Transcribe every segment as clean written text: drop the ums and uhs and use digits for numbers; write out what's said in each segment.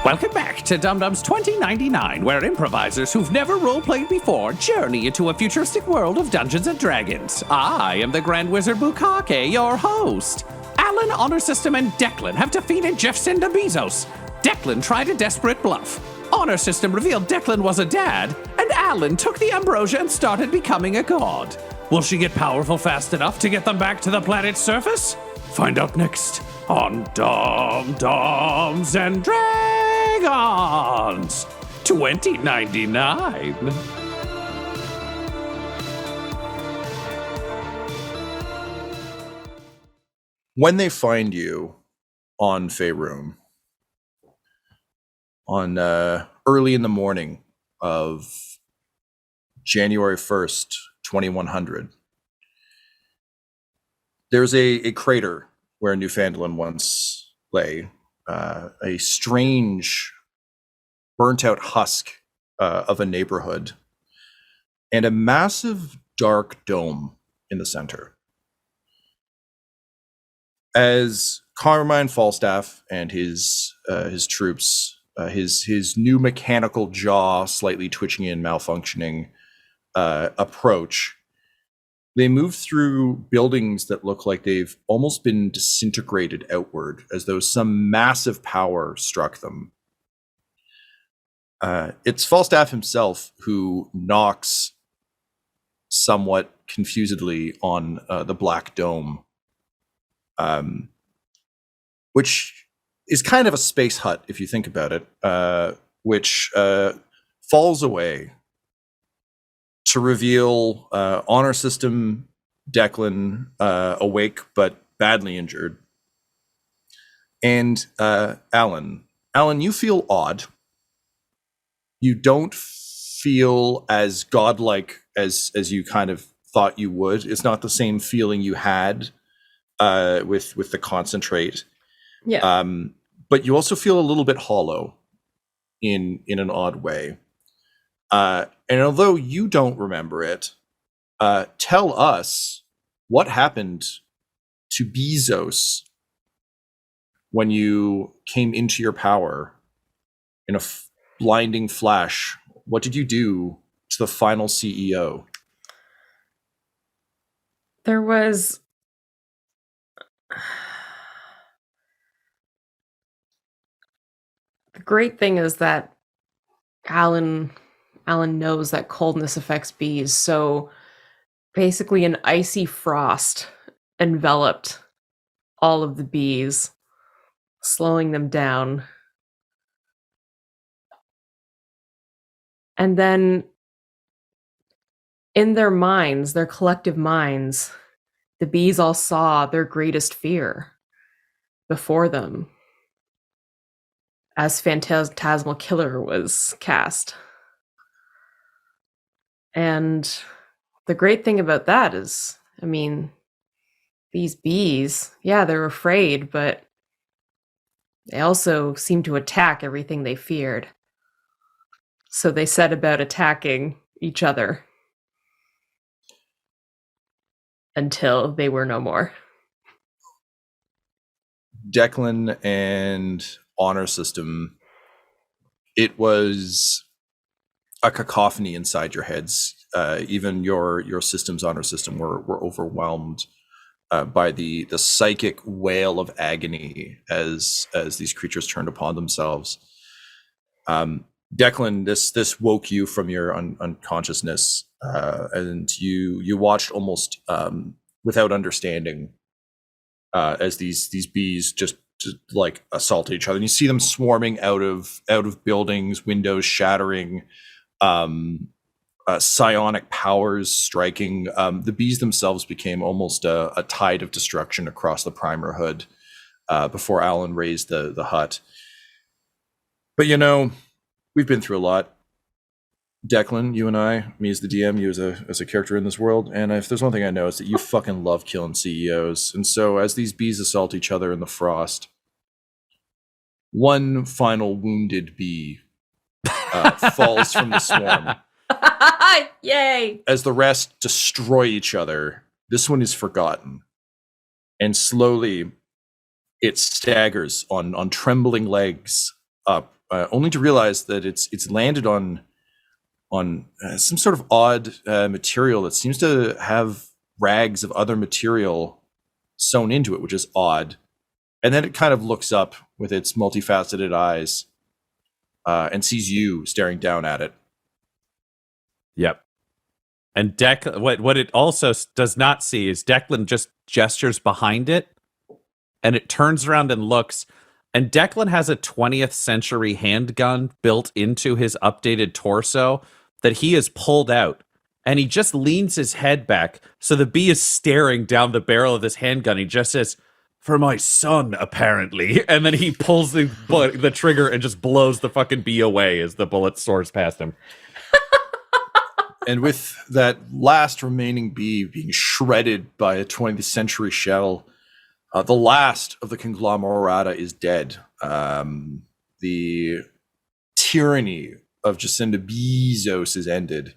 Welcome back to Dum Dum's 2099, where improvisers who've never roleplayed before journey into a futuristic world of Dungeons and Dragons. I am the Grand Wizard Bukake, your host. Alyn, Honor System, and Declan have defeated Geffcinda Bee-zos. Declan tried a desperate bluff. Honor System revealed Declan was a dad, and Alyn took the ambrosia and started becoming a god. Will she get powerful fast enough to get them back to the planet's surface? Find out next on Dum-Dums and Dragons 2099. When they find you on Faerun, on early in the morning of January 1st, 2100, there's a crater where Newfoundland once lay, a strange, burnt-out husk of a neighborhood, and a massive dark dome in the center. As Carmine Falstaff and his troops, his new mechanical jaw slightly twitching and malfunctioning approach, they move through buildings that look like they've almost been disintegrated outward, as though some massive power struck them. It's Falstaff himself who knocks somewhat confusedly on the black dome, which is kind of a space hut if you think about it, which falls away to reveal Honor System Declan, awake but badly injured, and Alyn. Alyn, you feel odd. You don't feel as godlike as you kind of thought you would. It's not the same feeling you had with the concentrate. Yeah. But you also feel a little bit hollow in an odd way. And although you don't remember it, tell us what happened to Bee-zos when you came into your power in a blinding flash. What did you do to the final CEO? There was... The great thing is that Alyn knows that coldness affects bees, so basically an icy frost enveloped all of the bees, slowing them down. And then in their minds, their collective minds, the bees all saw their greatest fear before them as Phantasmal Killer was cast. And the great thing about that is, I mean, these bees, yeah, they're afraid, but they also seem to attack everything they feared. So they set about attacking each other until they were no more. Declan and Honor System, it was a cacophony inside your heads. Even your system's Honor System were overwhelmed by the psychic wail of agony as these creatures turned upon themselves. Declan, this woke you from your unconsciousness, and you watched almost without understanding as these bees just like assaulted each other, and you see them swarming out of buildings, windows shattering, psionic powers striking. The bees themselves became almost a tide of destruction across the Primer Hood before Alyn raised the hut. But we've been through a lot. Declan, you and I, me as the DM, you as a character in this world, and if there's one thing I know, it's that you fucking love killing CEOs. And so as these bees assault each other in the frost, one final wounded bee falls from the swarm. Yay! As the rest destroy each other, this one is forgotten. And slowly it staggers on trembling legs up only to realize that it's landed on some sort of odd material that seems to have rags of other material sewn into it, which is odd. And then it kind of looks up with its multifaceted eyes and sees you staring down at it. Yep. And what it also does not see is Declan just gestures behind it, and it turns around and looks, and Declan has a 20th century handgun built into his updated torso that he has pulled out, and he just leans his head back, so the bee is staring down the barrel of this handgun. He just says, "For my son, apparently," and then he pulls the trigger and just blows the fucking bee away as the bullet soars past him. And with that last remaining bee being shredded by a 20th century shell, the last of the conglomerata is dead. The tyranny of Geffcinda Bee-zos is ended.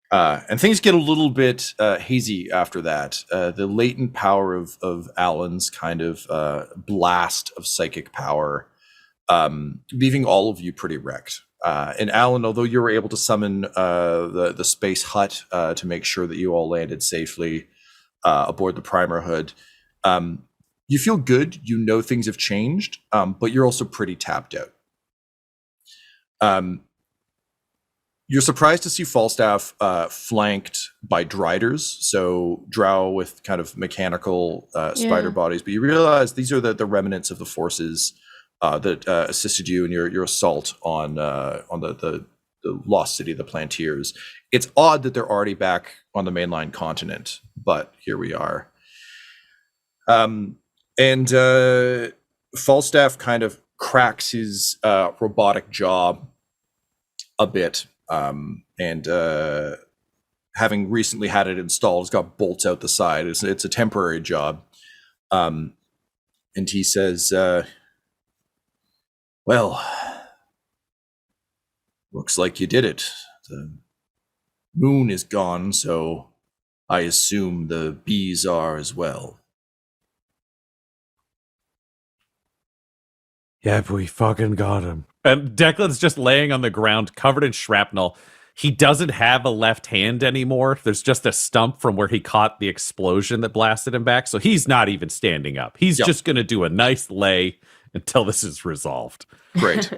And things get a little bit hazy after that. The latent power of Alyn's kind of blast of psychic power, leaving all of you pretty wrecked. And Alyn, although you were able to summon the space hut to make sure that you all landed safely aboard the primer hood, you feel good. You know things have changed, but you're also pretty tapped out. You're surprised to see Falstaff flanked by driders, so drow with kind of mechanical spider bodies. But you realize these are the remnants of the forces that assisted you in your assault on the lost city of the Plantiers. It's odd that they're already back on the mainline continent, but here we are. And Falstaff kind of cracks his robotic jaw a bit, and having recently had it installed, it's got bolts out the side. It's a temporary job. And he says, "Well, looks like you did it. The moon is gone, so I assume the bees are as well." Yeah, but we fucking got him. And Declan's just laying on the ground, covered in shrapnel. He doesn't have a left hand anymore. There's just a stump from where he caught the explosion that blasted him back. So he's not even standing up. He's just going to do a nice lay until this is resolved. Great.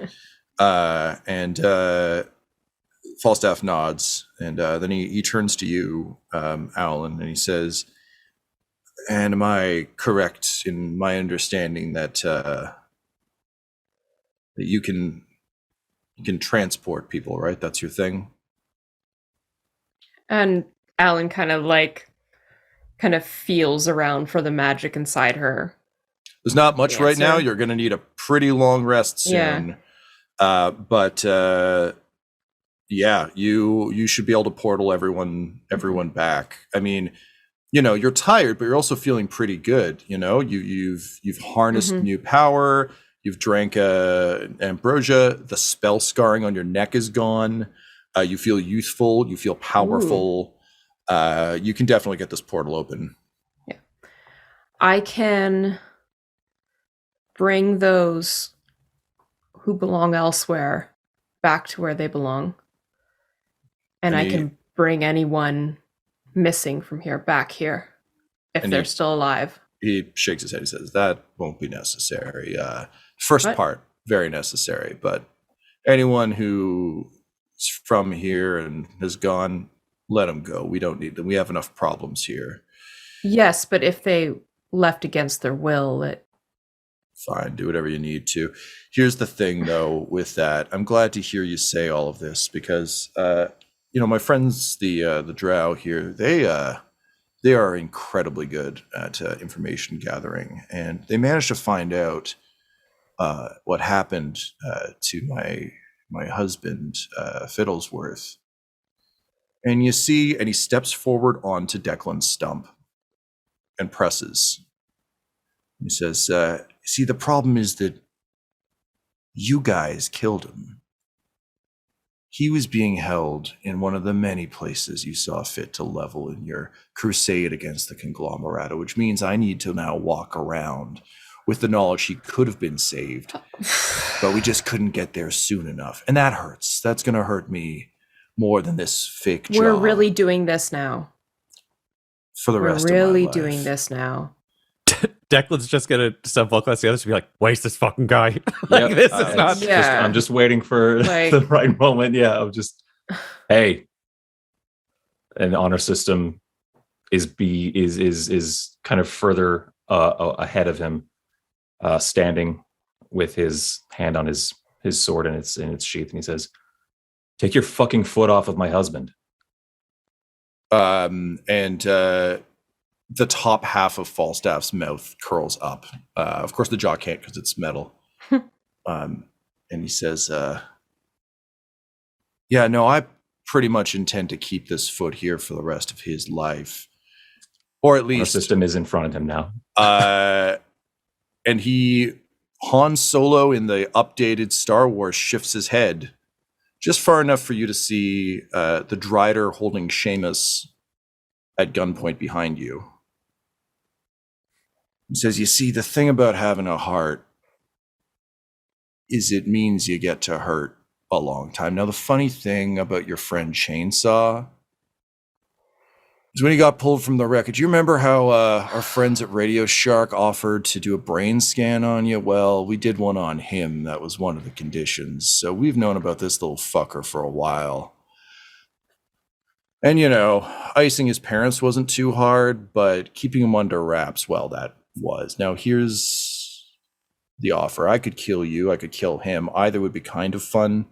And Falstaff nods, and then he turns to you, Alyn, and he says, "And am I correct in my understanding that that you can transport people, right? That's your thing?" And Alyn kind of feels around for the magic inside her. There's not much right now. You're going to need a pretty long rest soon. Yeah. But you should be able to portal everyone back. I mean, you're tired, but you're also feeling pretty good. You've harnessed new power. You've drank ambrosia. The spell scarring on your neck is gone. You feel youthful. You feel powerful. You can definitely get this portal open. Yeah. I can bring those who belong elsewhere back to where they belong. And I can bring anyone missing from here back here if they're still alive. He shakes his head. He says, "That won't be necessary. First part, very necessary, but anyone who's from here and has gone, let them go. We don't need them. We have enough problems here." Yes, but if they left against their will, fine, do whatever you need to. Here's the thing, though, with that. I'm glad to hear you say all of this because, my friends, the drow here, they are incredibly good at information gathering, and they managed to find out what happened to my husband, Fiddlesworth. And you see, and he steps forward onto Declan's stump and presses. He says, "See, the problem is that you guys killed him. He was being held in one of the many places you saw fit to level in your crusade against the conglomerata, which means I need to now walk around with the knowledge he could have been saved, but we just couldn't get there soon enough. And that hurts. That's going to hurt me more than this fake job. We're really doing this now. For the rest of my We're really life. doing this now. Declan's just gonna subvocal the others to be like, waste this fucking guy. Like, this is not. Yeah. I'm just waiting for Like- the right moment. Yeah, I'm just, hey, an honor system is kind of further ahead of him, standing with his hand on his sword in its sheath, and he says, "Take your fucking foot off of my husband." The top half of Falstaff's mouth curls up. Of course, the jaw can't because it's metal. And he says, yeah, no, I pretty much intend to keep this foot here for the rest of his life. Or at Our least... system is in front of him now. And Han Solo in the updated Star Wars shifts his head just far enough for you to see the Drider holding Seamus at gunpoint behind you. He says, you see, the thing about having a heart is it means you get to hurt a long time. Now, the funny thing about your friend Chainsaw is when he got pulled from the wreckage, you remember how our friends at Radio Shark offered to do a brain scan on you? Well, we did one on him. That was one of the conditions. So we've known about this little fucker for a while. And, you know, icing his parents wasn't too hard, but keeping him under wraps, well, that was. Now, here's the offer. I could kill you. I could kill him. Either would be kind of fun,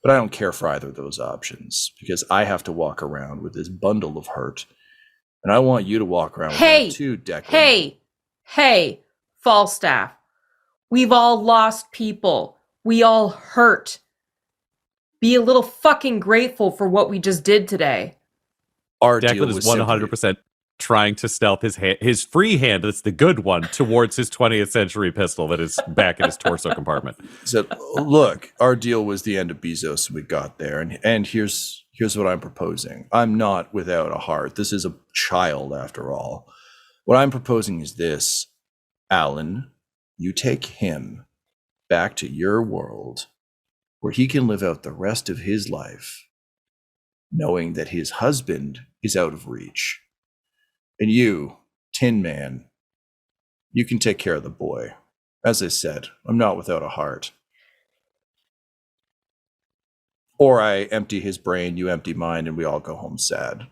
but I don't care for either of those options because I have to walk around with this bundle of hurt, and I want you to walk around with it too, Declan. Hey, Falstaff. We've all lost people. We all hurt. Be a little fucking grateful for what we just did today. Our deal Declan was is 100% trying to stealth his free hand, that's the good one, towards his 20th century pistol that is back in his torso compartment. He said, look, our deal was the end of Bee-zos, and we got there. And here's what I'm proposing. I'm not without a heart. This is a child, after all. What I'm proposing is this. Alyn, you take him back to your world where he can live out the rest of his life knowing that his husband is out of reach. And you, Tin Man, you can take care of the boy. As I said, I'm not without a heart. Or I empty his brain, you empty mine, and we all go home sad.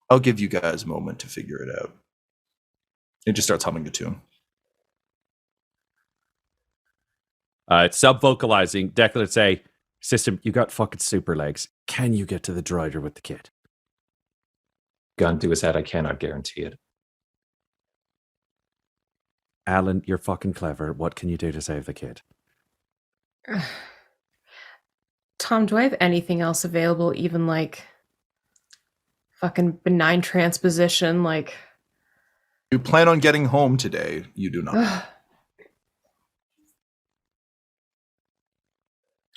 I'll give you guys a moment to figure it out. It just starts humming a tune. It's sub-vocalizing. Declan would say, system, you got fucking super legs. Can you get to the droider with the kid? Gun to his head, I cannot guarantee it. Alyn, you're fucking clever. What can you do to save the kid? Tom, do I have anything else available? Even like fucking benign transposition? Like, You plan on getting home today. You do not.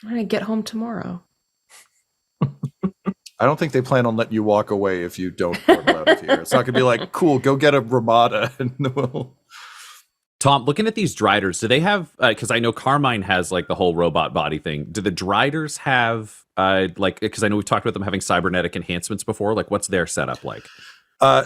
I'm gonna get home tomorrow. I don't think they plan on letting you walk away if you don't portal out of here. It's not going to be like, cool, go get a Ramada and we'll... Tom, looking at these Driders, do they have, because I know Carmine has like the whole robot body thing. Do the Driders have, because I know we've talked about them having cybernetic enhancements before. Like, what's their setup like?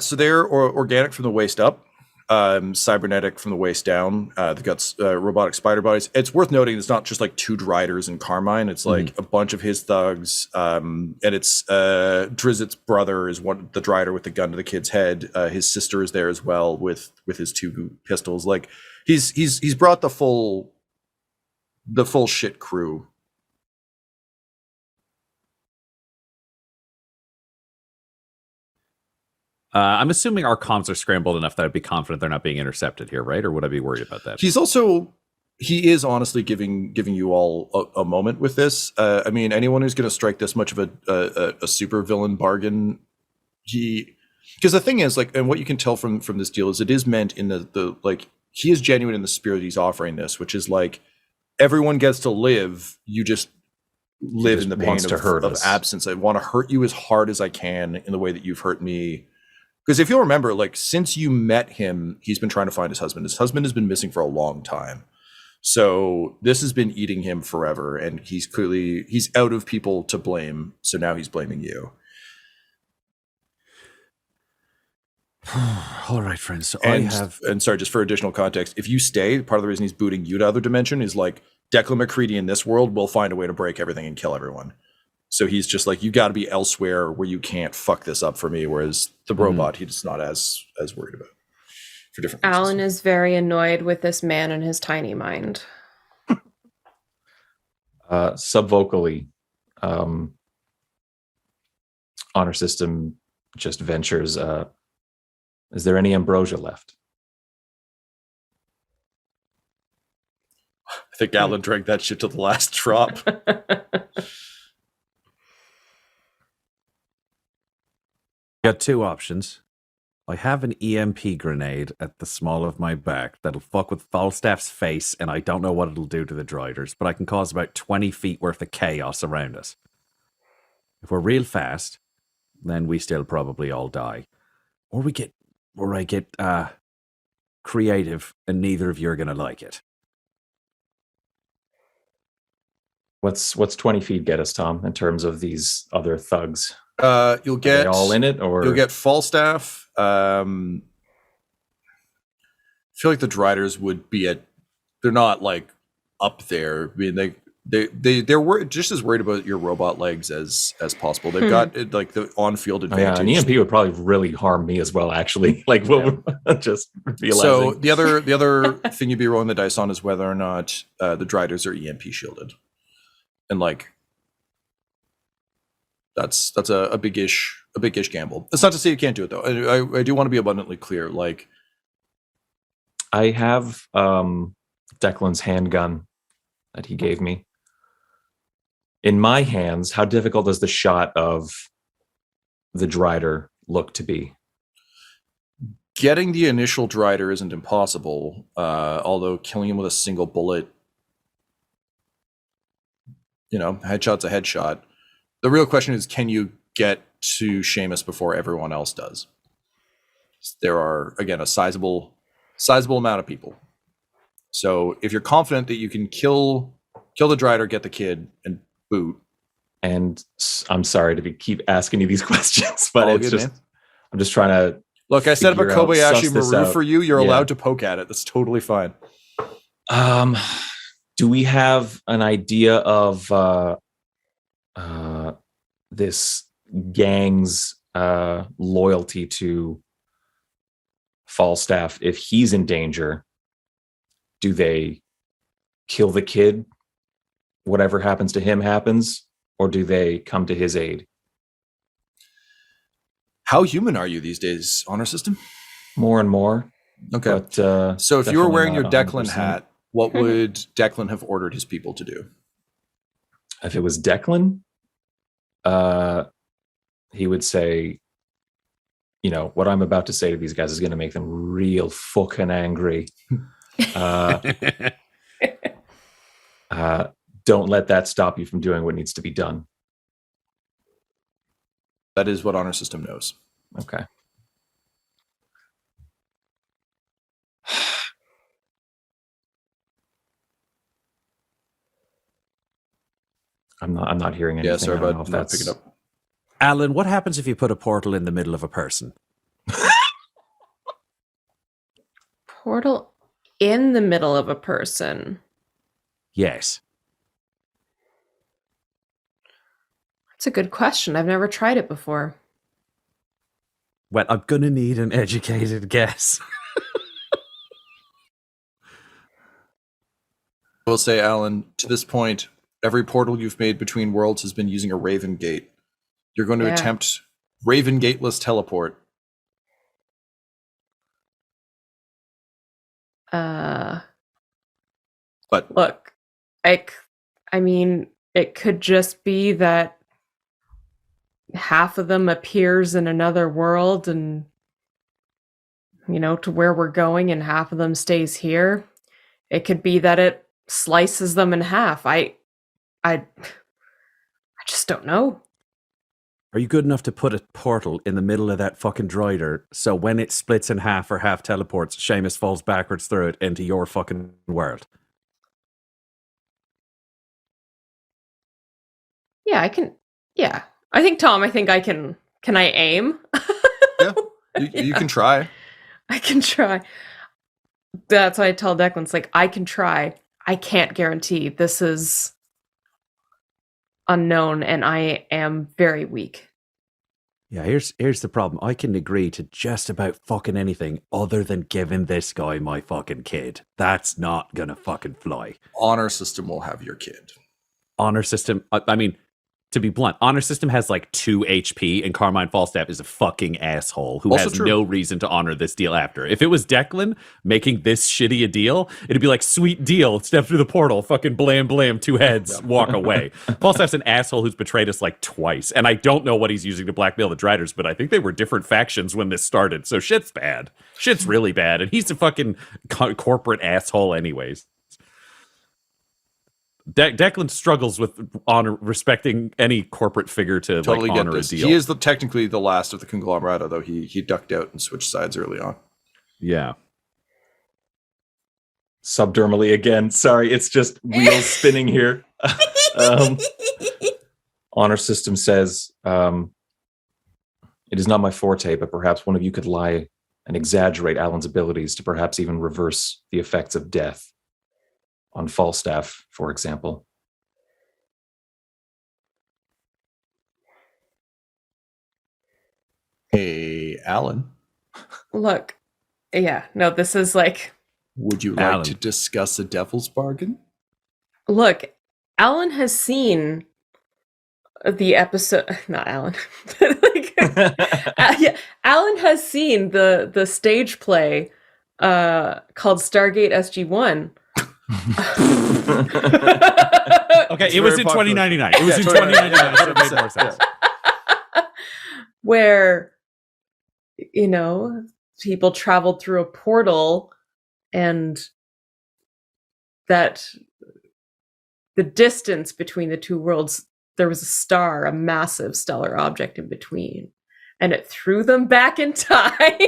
So they're organic from the waist up, cybernetic from the waist down. They've got robotic spider bodies. It's worth noting it's not just like two Driders and Carmine. It's like a bunch of his thugs. And it's Drizzt's brother is the Drider with the gun to the kid's head. His sister is there as well with his two pistols. Like he's brought the full shit crew. I'm assuming our comms are scrambled enough that I'd be confident they're not being intercepted here, right? Or would I be worried about that? He is honestly giving you all a moment with this. I mean, anyone who's going to strike this much of a super villain bargain, because the thing is, like, and what you can tell from this deal is it is meant in the like, he is genuine in the spirit he's offering this, which is like, everyone gets to live. You just live in the pain wants to hurt of us. absence. I want to hurt you as hard as I can in the way that you've hurt me. Because if you'll remember, like, since you met him, he's been trying to find his husband. His husband has been missing for a long time. So this has been eating him forever, and he's out of people to blame. So now he's blaming you. All right, friends. So And sorry, just for additional context, if you stay, part of the reason he's booting you to other dimension is like Declan McCready in this world will find a way to break everything and kill everyone. So he's just like, you got to be elsewhere where you can't fuck this up for me. Whereas the robot, he's not as worried about for different reasons. Alyn is very annoyed with this man and his tiny mind. Subvocally, honor system just ventures. Is there any ambrosia left? I think Alyn drank that shit to the last drop. Got two options. I have an EMP grenade at the small of my back that'll fuck with Falstaff's face, and I don't know what it'll do to the Driders, but I can cause about 20 feet worth of chaos around us. If we're real fast, then we still probably all die. Or I get creative, and neither of you are gonna like it. What's 20 feet get us, Tom, in terms of these other thugs? You'll get Are they all in it, or you'll get Falstaff. I feel like the Driders would be they're not like up there. I mean, they're just as worried about your robot legs as possible. They've got like the on-field advantage. yeah, an EMP would probably really harm me as well. Actually, like what we're just realizing. So the other thing you'd be rolling the dice on is whether or not the Driders are EMP shielded, and like that's a big-ish gamble. That's not to say you can't do it though. I do want to be abundantly clear. Like I have Declan's handgun that he gave me in my hands. How difficult does the shot of the Drider look to be? Getting the initial Drider isn't impossible, although killing him with a single bullet, headshot's a headshot. The real question is, can you get to Seamus before everyone else does? There are, again, a sizable amount of people. So if you're confident that you can kill the Drider, get the kid, and boot. And I'm sorry to keep asking you these questions, but All it's good, just man. I'm just trying to look. I set up a figure out, Kobayashi suss this Maru out. for you. You're Yeah. allowed to poke at it. That's totally fine. Do we have an idea of this gang's loyalty to Falstaff? If he's in danger, do they kill the kid? Whatever happens to him happens, or do they come to his aid? How human are you these days, honor system? More and more. Okay. But, So if you were definitely wearing your not Declan 100%. hat, what would Declan have ordered his people to do? If it was Declan, he would say, what I'm about to say to these guys is going to make them real fucking angry. Don't let that stop you from doing what needs to be done. That is what honor system knows. Okay. I'm not hearing anything. Yeah, sorry I don't know about if not that's picking up. Alyn, what happens if you put a portal in the middle of a person? Portal in the middle of a person. Yes. That's a good question. I've never tried it before. Well, I'm gonna need an educated guess. I will say, Alyn, to this point, every portal you've made between worlds has been using a Raven Gate. You're going to Yeah. attempt Raven Gateless teleport. But Look, I mean, it could just be that half of them appears in another world and, to where we're going, and half of them stays here. It could be that it slices them in half. I just don't know. Are you good enough to put a portal in the middle of that fucking droider so when it splits in half or half teleports, Seamus falls backwards through it into your fucking world? Yeah, I can. Yeah. I think, Tom, I can. Can I aim? Yeah, you can try. I can try. That's why I tell Declan, it's like, I can try. I can't guarantee. This is unknown, and I am very weak. Yeah, here's the problem. I can agree to just about fucking anything other than giving this guy my fucking kid. That's not gonna fucking fly. Honor system will have your kid. Honor system, I mean, to be blunt, Honor System has like 2 HP, and Carmine Falstaff is a fucking asshole who Also has true. no reason to honor this deal after. If it was Declan making this shitty a deal, it'd be like, sweet deal, step through the portal, fucking blam blam, 2 heads, walk away. Falstaff's an asshole who's betrayed us like twice, and I don't know what he's using to blackmail the Driders, but I think they were different factions when this started, so shit's bad. Shit's really bad, and he's a fucking corporate asshole anyways. Declan struggles with respecting any corporate figure to Totally like get honor a this. deal. He is technically the last of the conglomerate, although he ducked out and switched sides early on. Yeah. Subdermally again. Sorry, it's just wheels spinning here. Honor System says, it is not my forte, but perhaps one of you could lie and exaggerate Alyn's abilities to perhaps even reverse the effects of death. On Falstaff, for example. Hey, Alyn, Look, yeah, no, this is like, would you like to discuss a devil's bargain? look, Alyn has seen the episode, not Alyn, like, yeah, Alyn has seen the stage play called Stargate SG-1. Okay, It's it was very in popular. 2099. It was in 2099, so it made more sense. Where, you know, people traveled through a portal and that the distance between the two worlds, there was a star, a massive stellar object in between, and it threw them back in time.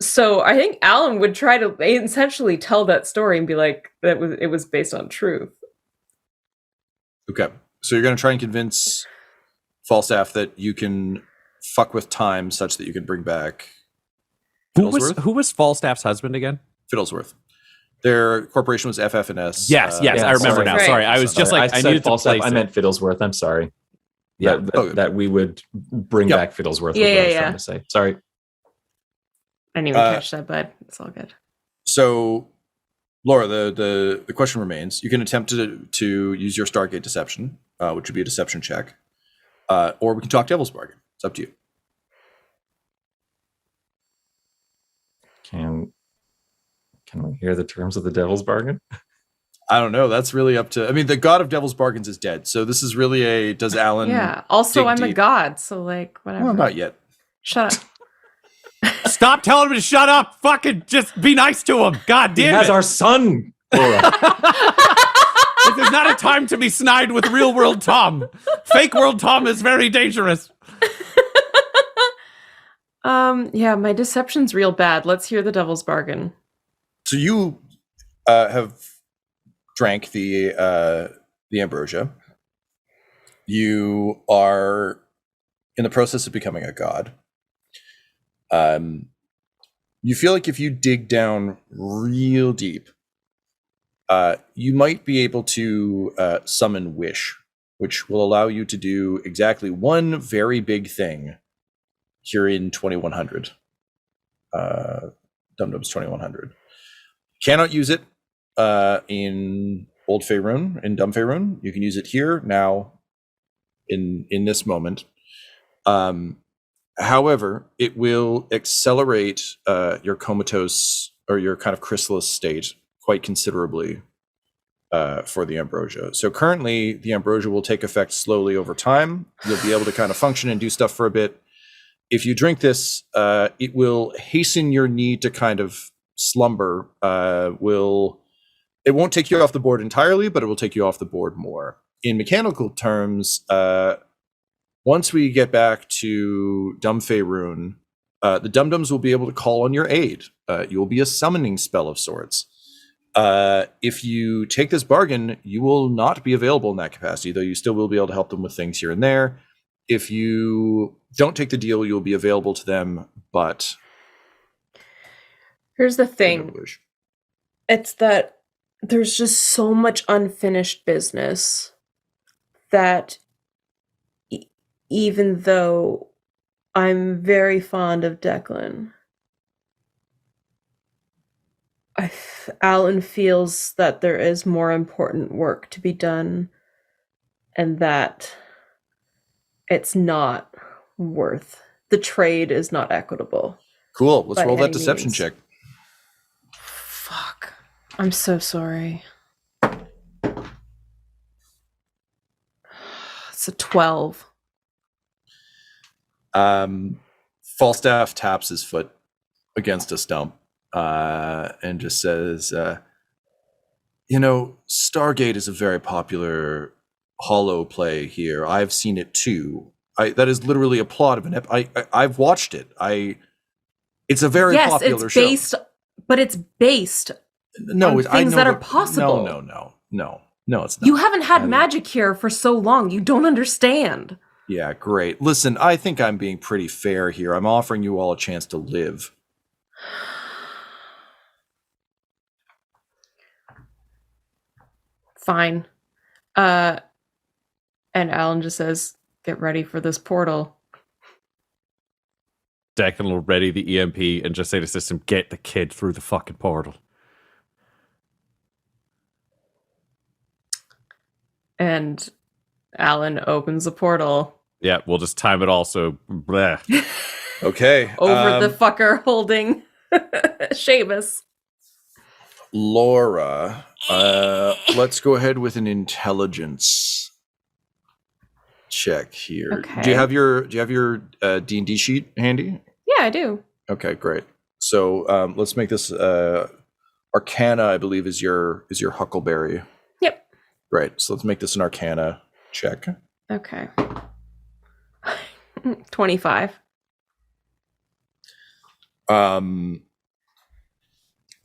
So I think Alyn would try to essentially tell that story and be like, it was based on truth. Okay, so you're going to try and convince Falstaff that you can fuck with time such that you can bring back Who was Fiddlesworth? Falstaff's husband again? Fiddlesworth. Their corporation was FF&S. Yes, I remember sorry. now. Right. Sorry, I was just like, I said needed to Falstaff, place I it. meant Fiddlesworth. I'm sorry. Yeah. That we would bring Yep. back Fiddlesworth. Yeah, was what I was yeah, trying to say. Sorry. I didn't even catch that, bud. It's all good. So, Laura, the question remains. You can attempt to use your Stargate deception, which would be a deception check, or we can talk Devil's Bargain. It's up to you. Can we hear the terms of the Devil's Bargain? I don't know. That's really up to. I mean, the god of Devil's Bargains is dead, so this is really a does Alyn? Yeah. Also, dig I'm a deep. god, so like whatever. Well, not yet. Shut up. Stop telling him to shut up. Fucking just be nice to him. God He damn has it. our son, Laura. This is not a time to be snide with real world Tom. Fake world Tom is very dangerous. Yeah, my deception's real bad. Let's hear the Devil's Bargain. So you have drank the ambrosia. You are in the process of becoming a god. You feel like if you dig down real deep, you might be able to summon Wish, which will allow you to do exactly one very big thing here in 2100. Dum-Dum's 2100. Cannot use it in Old Faerun, in Dumb Faerun. You can use it here, now, in this moment. However, it will accelerate your comatose or your kind of chrysalis state quite considerably for the ambrosia. So currently, the ambrosia will take effect slowly over time. You'll be able to kind of function and do stuff for a bit. If you drink this, it will hasten your need to kind of slumber, will it won't take you off the board entirely, but it will take you off the board more. In mechanical terms, once we get back to Dumfaerun, the Dum-Dums will be able to call on your aid. You will be a summoning spell of sorts. If you take this bargain, you will not be available in that capacity, though you still will be able to help them with things here and there. If you don't take the deal, you'll be available to them, but... Here's the thing. It's that there's just so much unfinished business that even though I'm very fond of Declan, Alyn feels that there is more important work to be done and that it's not worth. The trade is not equitable. Cool. Let's roll that deception check. Fuck. I'm so sorry. It's a 12. Falstaff taps his foot against a stump and just says, Stargate is a very popular hollow play here. I've seen it too. That is literally a plot of an I've watched it. It's a very popular show. But it's based on things that are possible. No, it's not. You haven't had magic here for so long. You don't understand. Yeah, great. Listen, I think I'm being pretty fair here. I'm offering you all a chance to live. Fine. And Alyn just says, get ready for this portal. Declan will ready the EMP and just say to the system, get the kid through the fucking portal. And Alyn opens the portal. Yeah, we'll just time it all, so bleh. Okay. Over the fucker holding Seamus. Laura, let's go ahead with an intelligence check here. Okay. Do you have your D&D sheet handy? Yeah, I do. Okay, great. So let's make this Arcana, I believe, is your Huckleberry. Yep. Right. So let's make this an Arcana check. Okay. 25.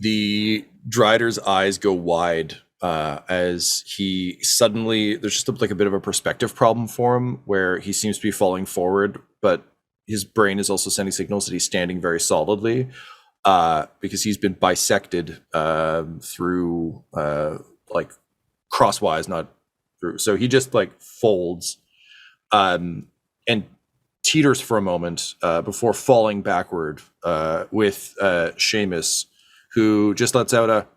The Drider's eyes go wide as he suddenly, there's just like a bit of a perspective problem for him where he seems to be falling forward, but his brain is also sending signals that he's standing very solidly because he's been bisected through like crosswise, not through. So he just like folds and teeters for a moment before falling backward with Seamus, who just lets out a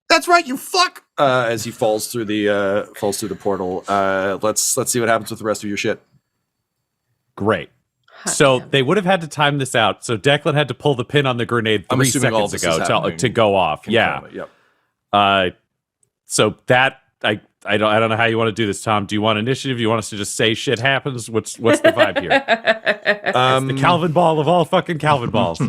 "That's right, you fuck!" As he falls through the portal. Let's see what happens with the rest of your shit. Great. So they would have had to time this out. So Declan had to pull the pin on the grenade 3 seconds ago to go off. Yeah. Yep. So that I don't know how you want to do this, Tom. Do you want initiative? Do you want us to just say shit happens? What's the vibe here? It's the Calvin ball of all fucking Calvin balls.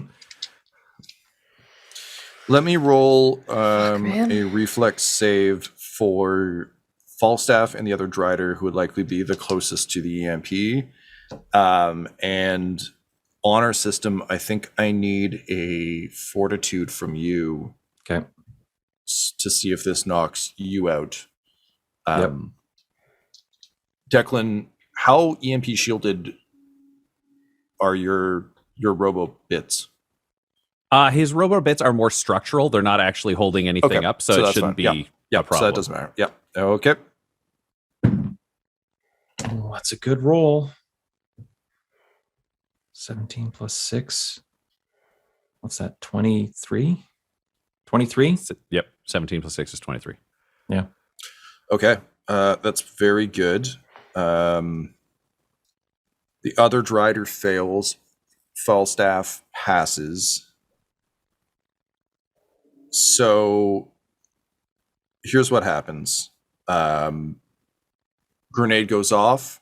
Let me roll a reflex save for Falstaff and the other Drider, who would likely be the closest to the EMP. And honor system, I think I need a fortitude from you. Okay. To see if this knocks you out. Yep. Declan, how EMP shielded are your robo bits? His robo bits are more structural. They're not actually holding anything up, so it shouldn't be a problem. So that doesn't matter. Yep. Okay. Oh, that's a good roll. 17 plus 6. What's that? 23? 23? Yep. 17 plus 6 is 23. Yeah. Okay. That's very good. The other Drider fails. Falstaff passes. So here's what happens. Grenade goes off.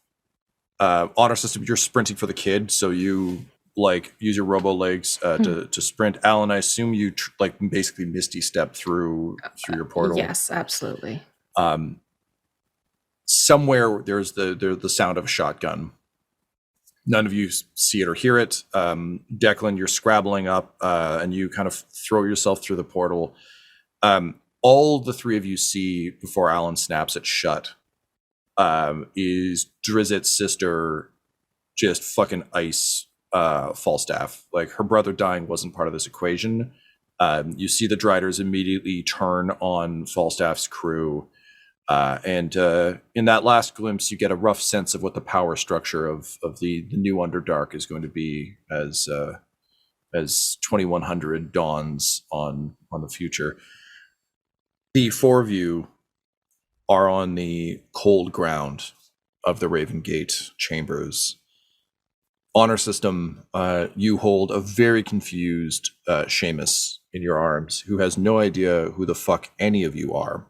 Honor system, you're sprinting for the kid, so you use your robo legs to sprint. Alyn, I assume you basically misty step through your portal. Yes, absolutely. Somewhere there's the sound of a shotgun. None of you see it or hear it. Declan, you're scrabbling up, and you kind of throw yourself through the portal. All the three of you see before Alyn snaps it shut is Drizzet's sister just fucking ice Falstaff. Like, her brother dying wasn't part of this equation. You see the Driders immediately turn on Falstaff's crew. And in that last glimpse, you get a rough sense of what the power structure of the new Underdark is going to be as 2100 dawns on the future. The four of you are on the cold ground of the Raven Gate chambers. Honor system, you hold a very confused Seamus in your arms, who has no idea who the fuck any of you are,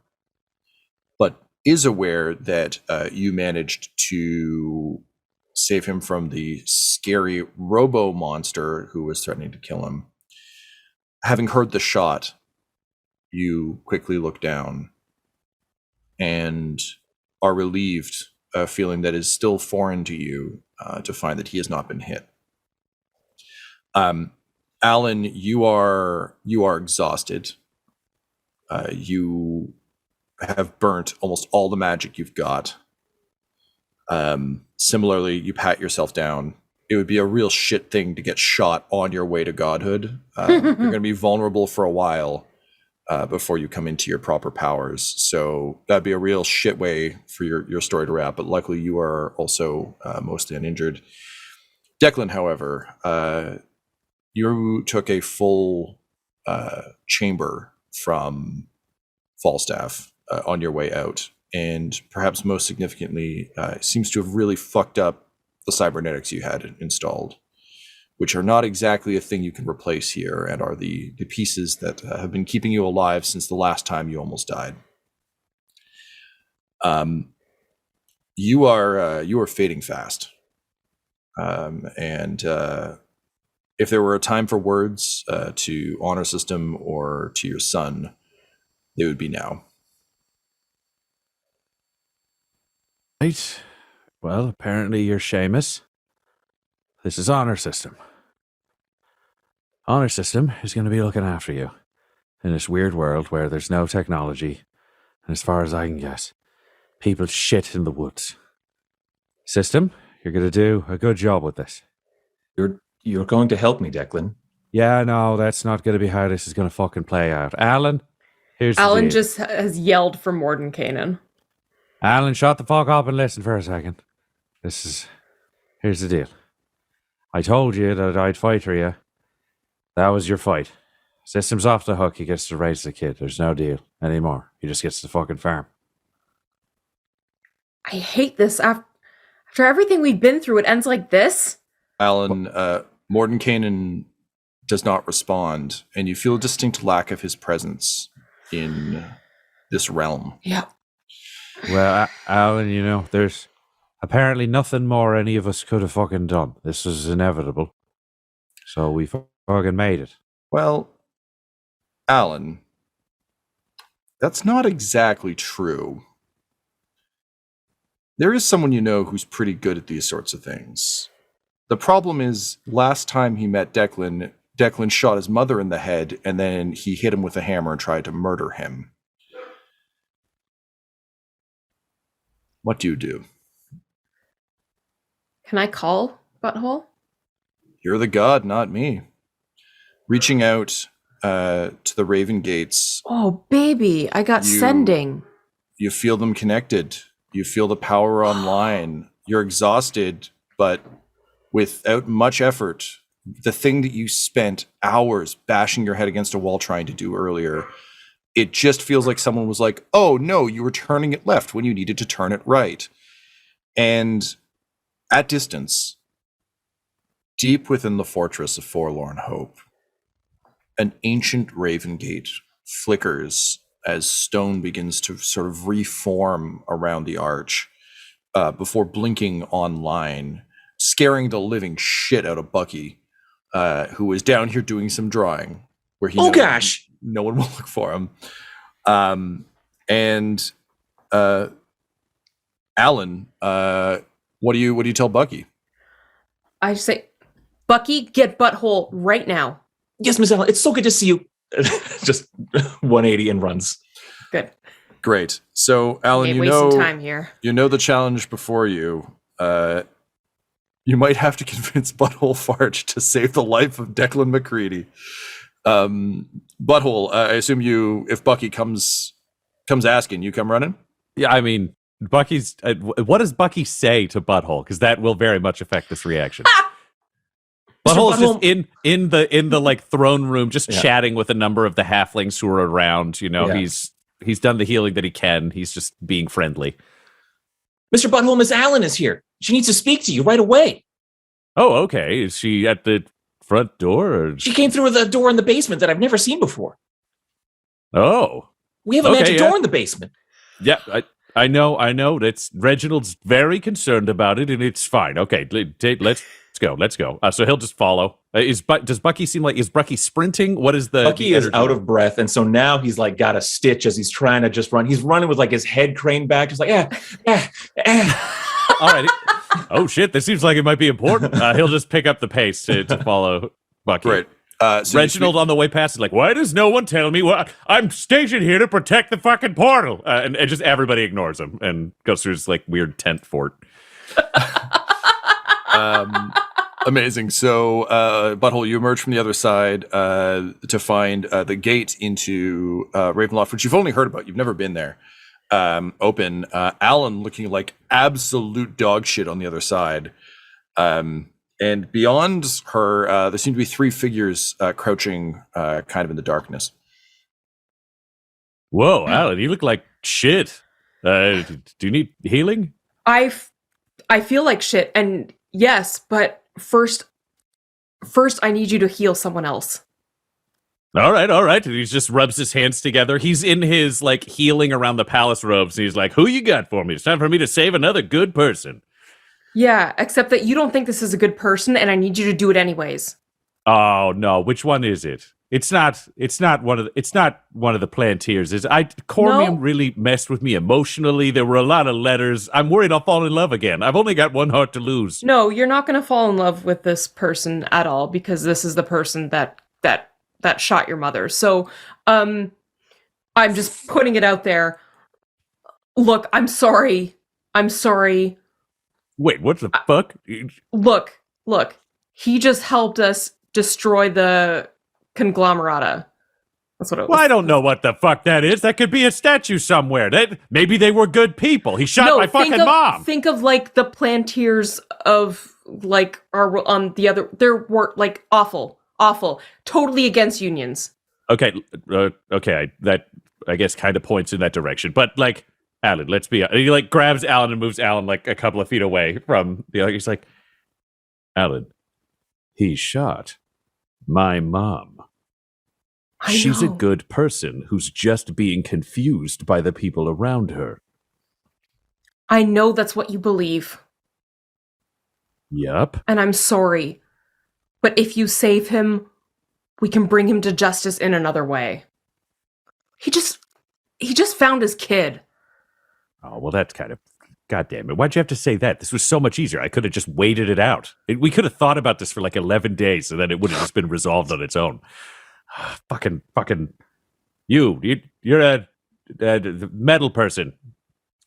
but is aware that you managed to save him from the scary robo monster who was threatening to kill him. Having heard the shot, you quickly look down and are relieved, feeling that is still foreign to you, to find that he has not been hit. Alyn, you are exhausted. You have burnt almost all the magic you've got. Similarly, you pat yourself down. It would be a real shit thing to get shot on your way to godhood. You're going to be vulnerable for a while before you come into your proper powers. So that'd be a real shit way for your story to wrap. But luckily, you are also mostly uninjured. Declan, however, you took a full chamber from Falstaff on your way out, and perhaps most significantly, seems to have really fucked up the cybernetics you had installed, which are not exactly a thing you can replace here, and are the pieces that have been keeping you alive since the last time you almost died. You are fading fast, and if there were a time for words to Honor System or to your son, they would be now. Right. Well, apparently you're Seamus. This is Honor System. Honor System is going to be looking after you in this weird world where there's no technology, and as far as I can guess, people shit in the woods. System, you're going to do a good job with this. You're going to help me, Declan. Yeah, no, that's not going to be how this is going to fucking play out. Alyn, here's the Alyn deal. just has yelled for Mordenkainen. Alyn, shut the fuck up and listen for a second. Here's the deal. I told you that I'd fight for you. That was your fight. System's off the hook. He gets to raise the kid. There's no deal anymore. He just gets to fucking farm. I hate this. After everything we've been through, it ends like this? Alyn, Mordenkainen does not respond, and you feel a distinct lack of his presence in this realm. Yeah. Well, Alyn, there's apparently nothing more any of us could have fucking done. This was inevitable. So we fucking made it. Well, Alyn, that's not exactly true. There is someone you know who's pretty good at these sorts of things. The problem is, last time he met Declan shot his mother in the head, and then he hit him with a hammer and tried to murder him. What do you do? Can I call Butthole? You're the god, not me. Reaching out to the Raven Gates. Oh, baby, I got sending. You feel them connected. You feel the power online. You're exhausted, but without much effort, the thing that you spent hours bashing your head against a wall trying to do earlier, it just feels like someone was like, oh no, you were turning it left when you needed to turn it right. And at distance, deep within the fortress of Forlorn Hope, an ancient Raven Gate flickers as stone begins to sort of reform around the arch before blinking online, scaring the living shit out of Bucky. who is down here doing some drawing, where he gosh, no one will look for him. And Alyn, what do you tell Bucky? I say, Bucky, get Butthole right now. Yes, Miss Alyn, it's so good to see you. Just 180 and runs. Good. Great. So, Alyn, wasting time here. You know the challenge before you. You might have to convince Butthole Farch to save the life of Declan McCready. Butthole, I assume if Bucky comes asking, you come running? Yeah, I mean, Bucky's. What does Bucky say to Butthole? Because that will very much affect this reaction. Butthole's just in the like throne room, just chatting with a number of the halflings who are around. You know, he's done the healing that he can. He's just being friendly. Mr. Butthole, Miss Alyn is here. She needs to speak to you right away. Oh, okay. Is she at the front door? Or... She came through the door in the basement that I've never seen before. Oh. We have a magic door in the basement. Yeah, I know. That's Reginald's very concerned about it, and it's fine. Okay, let's go. So he'll just follow. Does Bucky seem like, is Bucky sprinting? What is the Bucky is out of breath, and so now he's like got a stitch as he's trying to just run. He's running with like his head craned back, just like All right. Oh shit! This seems like it might be important. He'll just pick up the pace to follow Bucky. Right. So Reginald on the way past is like, why does no one tell me what I'm stationed here to protect the fucking portal? And just everybody ignores him and goes through this like weird tent fort. Amazing. So, Butthole, you emerge from the other side to find the gate into Ravenloft, which you've only heard about. You've never been there. Open. Alyn looking like absolute dog shit on the other side. And beyond her, there seem to be three figures crouching kind of in the darkness. Whoa, Alyn, you look like shit. Do you need healing? I feel like shit, and yes, but first I need you to heal someone else. All right. And he just rubs his hands together. He's in his like healing around the palace robes, and he's like, "Who you got for me? It's time for me to save another good person." Yeah, except that you don't think this is a good person, and I need you to do it anyways. Oh no, which one is it? It's not one of the Plantiers. Cormium really messed with me emotionally. There were a lot of letters. I'm worried I'll fall in love again. I've only got one heart to lose. No, you're not going to fall in love with this person at all, because this is the person that shot your mother. So, I'm just putting it out there. Look, I'm sorry. Wait, what the fuck? Look. He just helped us destroy the Conglomerata. That's what it was. Well, I don't know what the fuck that is. That could be a statue somewhere. Maybe they were good people. He shot my fucking mom. Think of like the Plantiers of like are on the other. They're like awful, totally against unions. Okay. That I guess kind of points in that direction. But like, Alyn, let's be. He like grabs Alyn and moves Alyn like a couple of feet away from the other. He's like, Alyn, he shot my mom. She's a good person who's just being confused by the people around her. I know that's what you believe. Yup. And I'm sorry. But if you save him, we can bring him to justice in another way. He just found his kid. Oh, well, that's kind of... God damn it. Why'd you have to say that? This was so much easier. I could have just waited it out. We could have thought about this for like 11 days, and then it would have just been resolved on its own. Fucking... You're a metal person.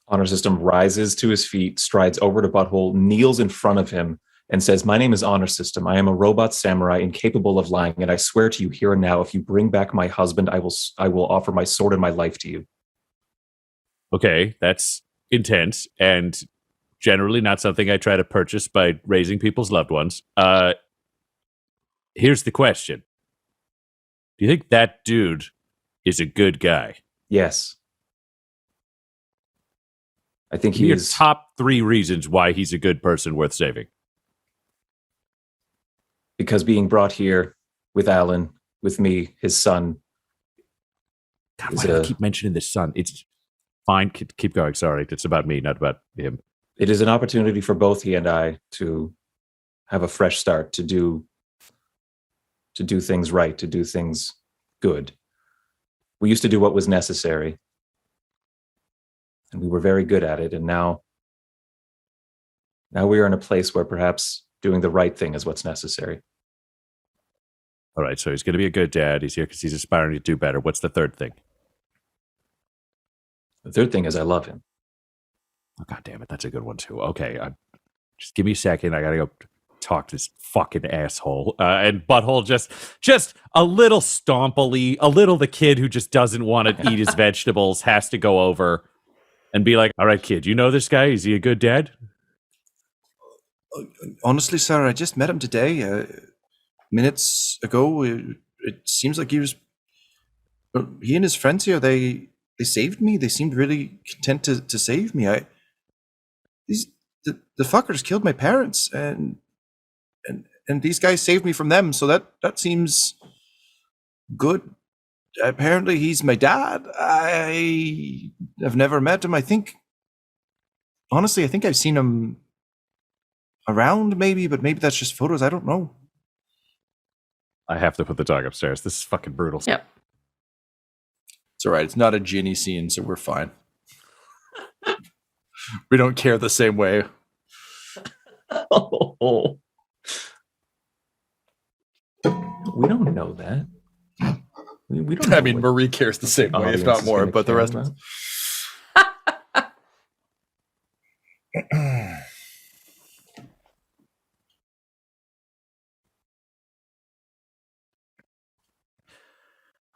Honor System rises to his feet, strides over to Butthole, kneels in front of him, and says, "My name is Honor System. I am a robot samurai incapable of lying, and I swear to you here and now, if you bring back my husband, I will offer my sword and my life to you." Okay, that's intense, and generally not something I try to purchase by raising people's loved ones. Here's the question. Do you think that dude is a good guy? Yes. I think he is. Top 3 reasons why he's a good person worth saving. Because being brought here with Alyn, with me, his son. God, why do I keep mentioning the son? It's fine. Keep going. Sorry. It's about me, not about him. It is an opportunity for both he and I to have a fresh start, to do to do things right, to do things good. We used to do what was necessary, and we were very good at it. And now we are in a place where perhaps doing the right thing is what's necessary. All right, so he's going to be a good dad. He's here because he's aspiring to do better. What's the third thing? The third thing is I love him. Oh, God damn it, that's a good one too. Okay, just give me a second. I got to go talk to this fucking asshole. And Butthole just a little stompily, a little the kid who just doesn't want to eat his vegetables has to go over and be like, all right, kid, you know this guy? Is he a good dad? Honestly, sir, I just met him today. Minutes ago. It seems like he and his friends here, they saved me. They seemed really content to save me. The fuckers killed my parents, and these guys saved me from them, so that seems good. Apparently he's my dad. I have never met him. Honestly, I think I've seen him around maybe, but maybe that's just photos. I don't know. I have to put the dog upstairs. This is fucking brutal. Yep. It's all right. It's not a Ginny scene, so we're fine. We don't care the same way. Oh. We don't know that. We don't. I mean, Marie cares the same way, if not more, but the rest of us.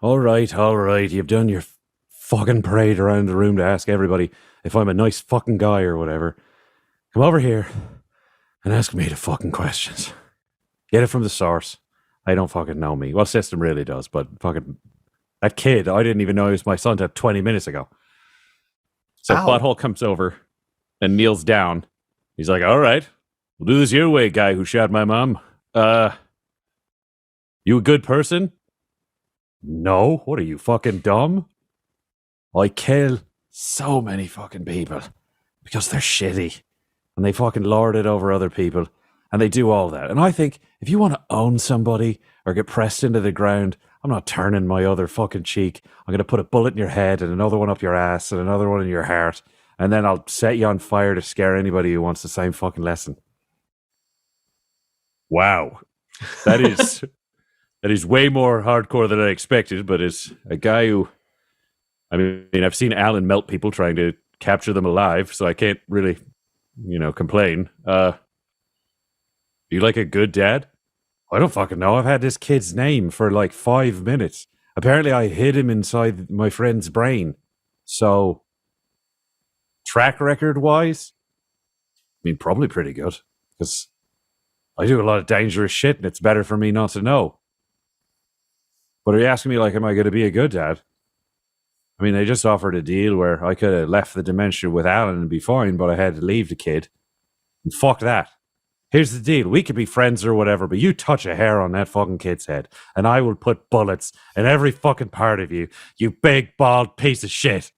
All right. You've done your fucking parade around the room to ask everybody if I'm a nice fucking guy or whatever. Come over here and ask me the fucking questions. Get it from the source. I don't fucking know me. Well, system really does, but fucking that kid, I didn't even know he was my son until 20 minutes ago. So Ow. Butthole comes over and kneels down. He's like, all right, we'll do this your way, guy who shot my mom. You a good person? No. What are you, fucking dumb? I kill so many fucking people because they're shitty and they fucking lord it over other people and they do all that. And I think if you want to own somebody or get pressed into the ground, I'm not turning my other fucking cheek. I'm going to put a bullet in your head and another one up your ass and another one in your heart. And then I'll set you on fire to scare anybody who wants the same fucking lesson. Wow. That is way more hardcore than I expected, but as a guy who, I mean, I've seen Alyn melt people trying to capture them alive, so I can't really, complain. You like a good dad? I don't fucking know. I've had this kid's name for like 5 minutes. Apparently I hid him inside my friend's brain. So, track record-wise, I mean, probably pretty good, because I do a lot of dangerous shit, and it's better for me not to know. But are you asking me, like, am I going to be a good dad? I mean, they just offered a deal where I could have left the dimension with Alyn and be fine, but I had to leave the kid. And fuck that. Here's the deal. We could be friends or whatever, but you touch a hair on that fucking kid's head, and I will put bullets in every fucking part of you, you big, bald piece of shit.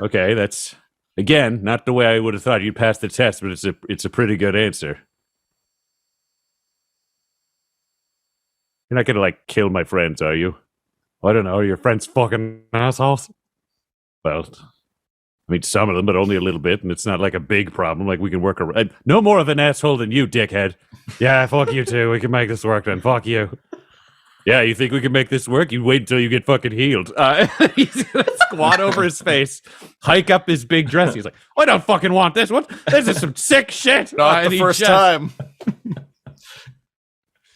Okay, that's, again, not the way I would have thought you'd pass the test, but it's a pretty good answer. You're not gonna, like, kill my friends, are you? I don't know, are your friends fucking assholes? Well, I mean, some of them, but only a little bit, and it's not like a big problem, like we can work around. No more of an asshole than you, dickhead. Yeah, fuck you too, we can make this work then, fuck you. Yeah, you think we can make this work? You wait until you get fucking healed. He's gonna squat over his face, hike up his big dress. He's like, I don't fucking want this. What? This is some sick shit. Not the first time.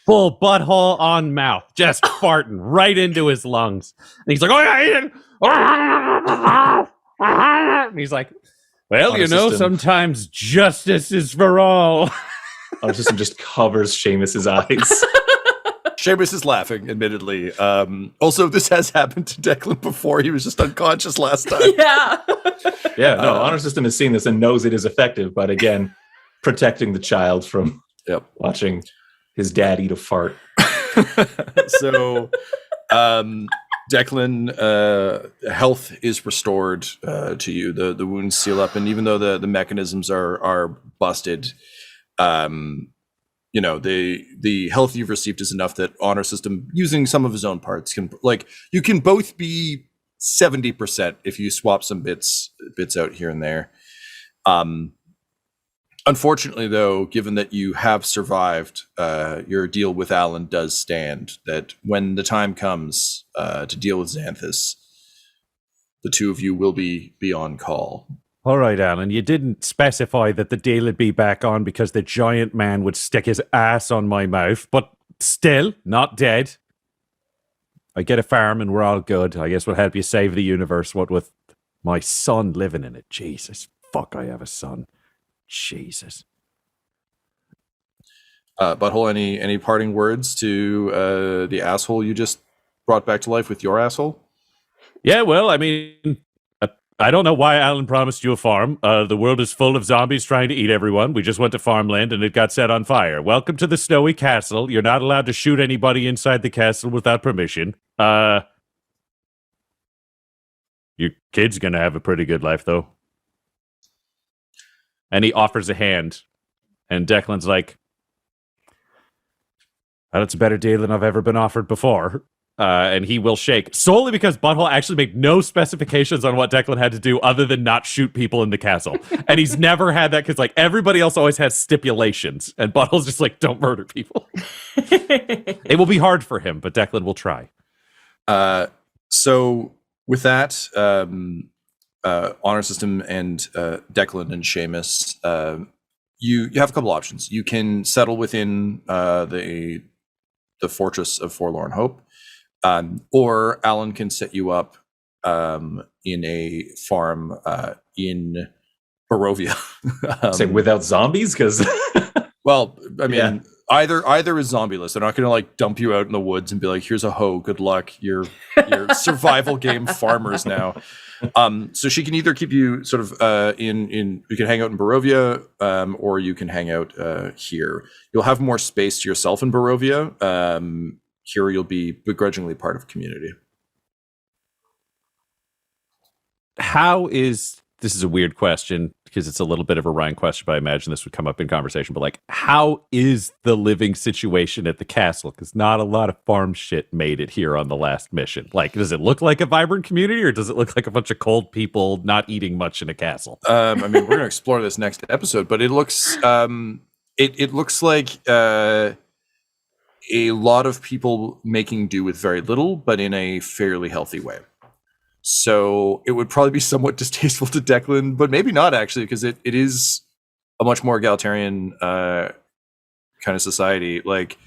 Full butthole on mouth, just farting right into his lungs. And he's like, oh yeah, and he's like, well, Honor system. Sometimes justice is for all. Our system just covers Seamus's eyes. Seamus is laughing, admittedly. Also, this has happened to Declan before. He was just unconscious last time. Yeah. Yeah, no, Honor System has seen this and knows it is effective, but again, protecting the child from watching his dad eat a fart. So, Declan, health is restored to you. The wounds seal up, and even though the mechanisms are busted, the health you've received is enough that honor system, using some of his own parts, can you can both be 70% if you swap some bits out here and there. Unfortunately, though, given that you have survived, your deal with Alyn does stand. That when the time comes to deal with Xanthus, the two of you will be on call. All right, Alyn, you didn't specify that the deal would be back on because the giant man would stick his ass on my mouth, but still, not dead. I get a farm and we're all good. I guess we'll help you save the universe, what with my son living in it. Jesus, fuck, I have a son. Jesus. Butthole, any parting words to the asshole you just brought back to life with your asshole? Yeah, well, I mean, I don't know why Alyn promised you a farm. The world is full of zombies trying to eat everyone. We just went to farmland and it got set on fire. Welcome to the snowy castle. You're not allowed to shoot anybody inside the castle without permission. Your kid's gonna have a pretty good life, though. And he offers a hand. And Declan's like, that's a better deal than I've ever been offered before. And he will shake, solely because Butthole actually made no specifications on what Declan had to do other than not shoot people in the castle. And he's never had that because, like, everybody else always has stipulations. And Butthole's just like, don't murder people. It will be hard for him, but Declan will try. So with that, honor system and Declan and Seamus, you have a couple options. You can settle within the Fortress of Forlorn Hope, or Alyn can set you up in a farm in Borovia. Say without zombies, because well, I mean, either is zombieless. They're not going to like dump you out in the woods and be like, "Here's a hoe, good luck. You're survival game farmers now." So she can either keep you sort of in you can hang out in Borovia, or you can hang out here. You'll have more space to yourself in Borovia. Here you'll be begrudgingly part of community. This is a weird question because it's a little bit of a Ryan question, but I imagine this would come up in conversation. But like, how is the living situation at the castle? Because not a lot of farm shit made it here on the last mission. Like, does it look like a vibrant community, or does it look like a bunch of cold people not eating much in a castle? I mean, we're going to explore this next episode, but it looks it looks like a lot of people making do with very little, but in a fairly healthy way. So it would probably be somewhat distasteful to Declan, but maybe not actually, because it is a much more egalitarian kind of society. Like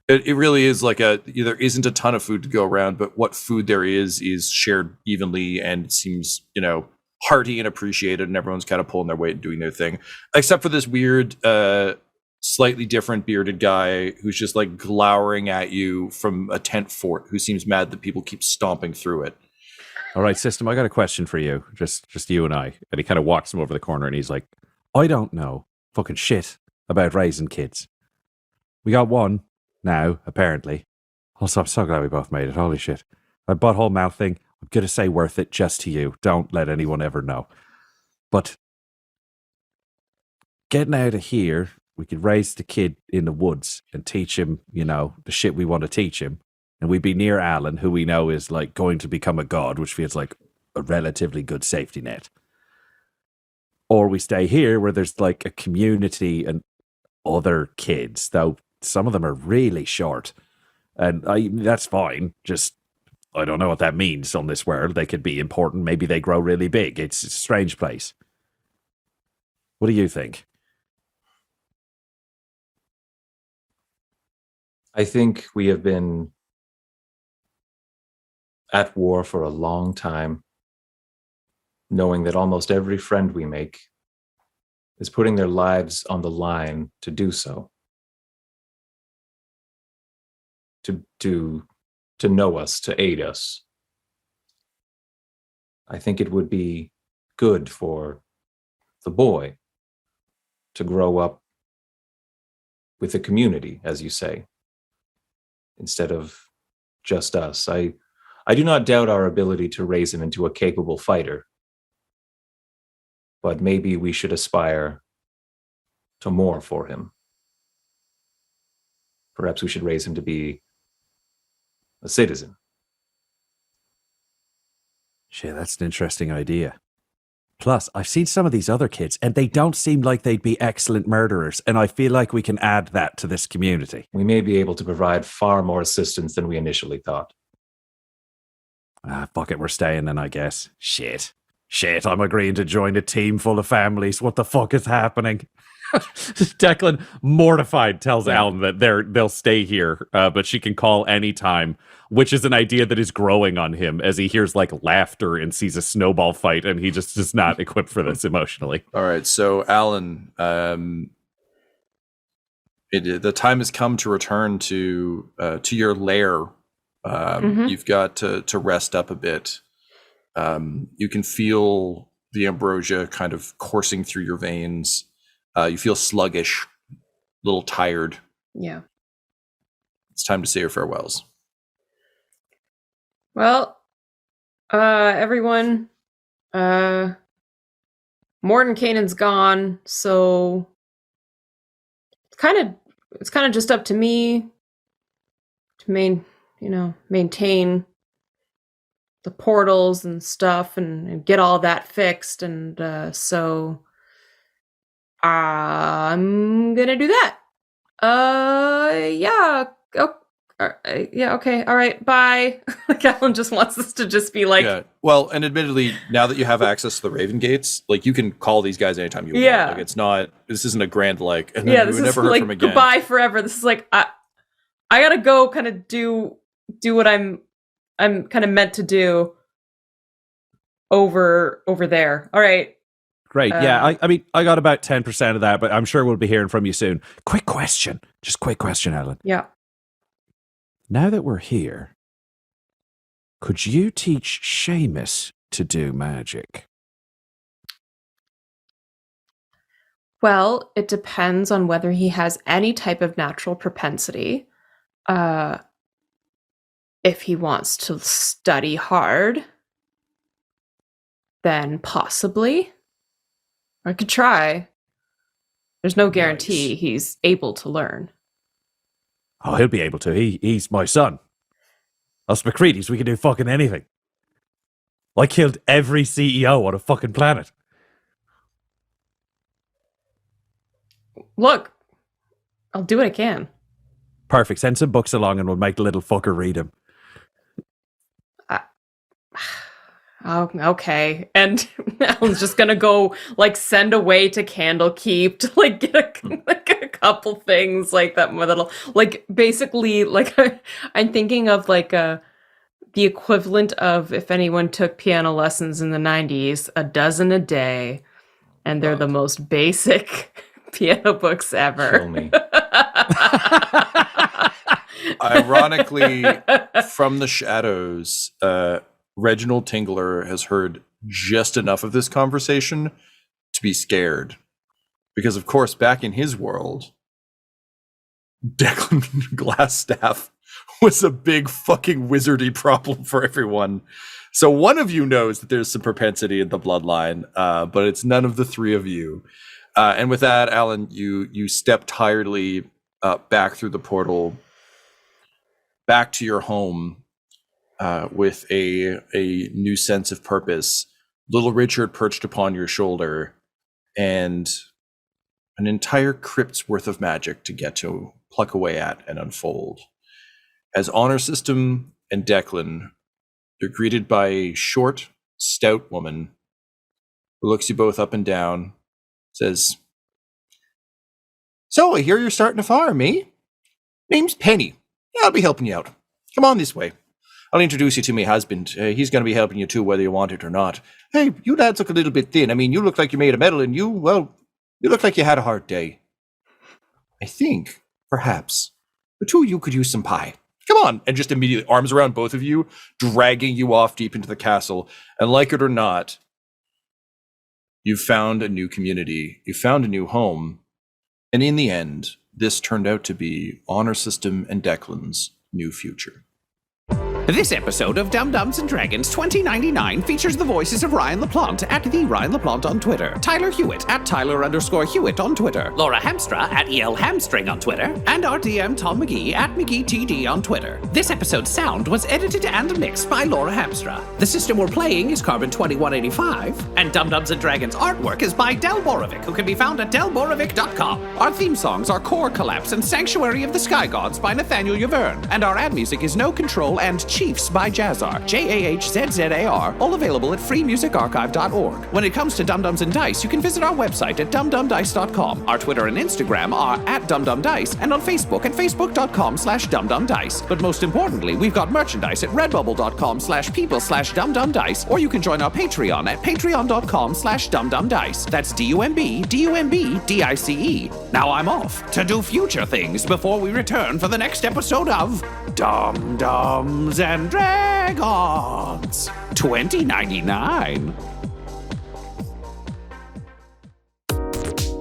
it really is like there isn't a ton of food to go around, but what food there is shared evenly and seems, hearty and appreciated, and everyone's kind of pulling their weight and doing their thing, except for this weird, slightly different bearded guy who's just like glowering at you from a tent fort, who seems mad that people keep stomping through it. All right, system, I got a question for you. Just you and I. And he kind of walks him over the corner and he's like, I don't know fucking shit about raising kids. We got one now, apparently. Also, I'm so glad we both made it. Holy shit. My butthole mouth thing, I'm going to say worth it just to you. Don't let anyone ever know. But getting out of here, we could raise the kid in the woods and teach him, the shit we want to teach him. And we'd be near Alyn, who we know is like going to become a god, which feels like a relatively good safety net. Or we stay here where there's like a community and other kids, though some of them are really short. And that's fine. Just, I don't know what that means on this world. They could be important. Maybe they grow really big. It's a strange place. What do you think? I think we have been at war for a long time, knowing that almost every friend we make is putting their lives on the line to do so. To know us, to aid us. I think it would be good for the boy to grow up with a community, as you say, instead of just us. I do not doubt our ability to raise him into a capable fighter, but maybe we should aspire to more for him. Perhaps we should raise him to be a citizen. Shit, that's an interesting idea. Plus, I've seen some of these other kids, and they don't seem like they'd be excellent murderers, and I feel like we can add that to this community. We may be able to provide far more assistance than we initially thought. Fuck it, we're staying then, I guess. Shit, I'm agreeing to join a team full of families. What the fuck is happening? Declan, mortified, tells Alyn that they'll stay here, but she can call anytime, which is an idea that is growing on him as he hears like laughter and sees a snowball fight, and he just is not equipped for this emotionally. All right, so Alyn, the time has come to return to your lair. You've got to rest up a bit. You can feel the ambrosia kind of coursing through your veins. You feel sluggish, a little tired. Yeah. It's time to say your farewells. Well, everyone, Mordenkainen's gone, so it's kind of just up to me to maintain the portals and stuff and get all that fixed, and so I'm gonna do that. Yeah. Yeah, okay, all right, bye. Like, Alyn just wants us to just be like... Yeah, well, and admittedly, now that you have access to the Raven Gates, like, you can call these guys anytime you want. Like, it's not... This isn't a grand, like... And then this we is never heard like from again. Goodbye forever. This is like... I gotta go kind of do what I'm kind of meant to do over there. All right. Great. Yeah, I mean, I got about 10% of that, but I'm sure we'll be hearing from you soon. Quick question, Alyn. Yeah. Now that we're here, could you teach Seamus to do magic? Well, it depends on whether he has any type of natural propensity. If he wants to study hard, then possibly. I could try. There's no guarantee he's able to learn. Oh, he'll be able to. He's my son. Us McCready's, we can do fucking anything. I killed every CEO on a fucking planet. Look, I'll do what I can. Perfect. Send some books along and we'll make the little fucker read them. Oh, okay. And Alan's just gonna go, like, send away to Candlekeep to, like, get a couple things like that. Little, like, basically, like, I'm thinking of, like, the equivalent of if anyone took piano lessons in the 90s, a dozen a day, and they're the most basic piano books ever. Kill me. Ironically, from the shadows, Reginald Tingler has heard just enough of this conversation to be scared. Because, of course, back in his world, Declan Glassstaff was a big fucking wizardy problem for everyone. So one of you knows that there's some propensity in the bloodline, but it's none of the three of you. And with that, Alyn, you step tiredly back through the portal, back to your home, with a new sense of purpose. Little Richard perched upon your shoulder, and an entire crypt's worth of magic to get to pluck away at and unfold. As Honor System and Declan, you're greeted by a short, stout woman who looks you both up and down, says, "So I hear you're starting a farm, eh? Name's Penny. I'll be helping you out. Come on this way. I'll introduce you to my husband. He's going to be helping you too, whether you want it or not. Hey, you lads look a little bit thin. I mean, you look like you made a medal, and you look like you had a hard day. I think, perhaps, the two of you could use some pie. Come on." And just immediately, arms around both of you, dragging you off deep into the castle. And like it or not, you've found a new community. You found a new home. And in the end, this turned out to be Honor System and Declan's new future. This episode of Dum Dums and Dragons 2099 features the voices of Ryan LaPlante at the Ryan LaPlante on Twitter, Tyler Hewitt at Tyler_Hewitt on Twitter, Laura Hamstra at EL Hamstring on Twitter, and our DM Tom McGee at McGeeTD on Twitter. This episode's sound was edited and mixed by Laura Hamstra. The system we're playing is Carbon 2185, and Dum Dums and Dragons artwork is by Del Borovic, who can be found at delborovic.com. Our theme songs are Core Collapse and Sanctuary of the Sky Gods by Nathaniel Yaverne, and our ad music is No Control and Chiefs by Jazzar, JAHZZAR, all available at freemusicarchive.org. When it comes to Dum Dums and Dice, you can visit our website at dumdumdice.com. Our Twitter and Instagram are at dumdumdice, and on Facebook at facebook.com/dumdumdice. But most importantly, we've got merchandise at redbubble.com/people/dumdumdice, or you can join our Patreon at patreon.com/dumdumdice. That's DUMBDICE. Now I'm off to do future things before we return for the next episode of Dum Dums and Dragons 2099.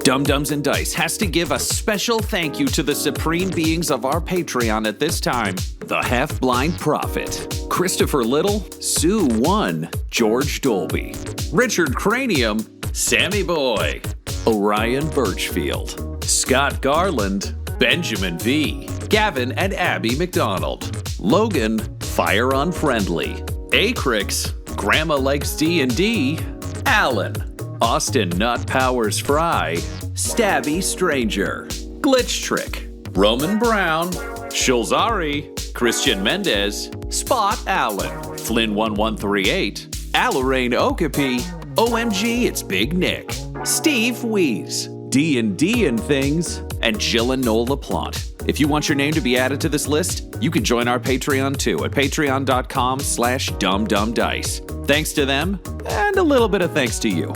Dum Dums and Dice has to give a special thank you to the supreme beings of our Patreon at this time. The Half-Blind Prophet, Christopher Little, Sue One, George Dolby, Richard Cranium, Sammy Boy, Orion Birchfield, Scott Garland, Benjamin V, Gavin and Abby McDonald, Logan, Fire Unfriendly, Acrix, Grandma Likes D&D, Alyn, Austin Nut Powers Fry, Stabby Stranger, Glitch Trick, Roman Brown, Shulzari, Christian Mendez, Spot Allen, Flynn 1138, Alarain Okapi, OMG It's Big Nick, Steve Wees, D&D and Things, and Jill and Noel LaPlante. If you want your name to be added to this list, you can join our Patreon too at patreon.com/dumdumdice. Thanks to them, and a little bit of thanks to you.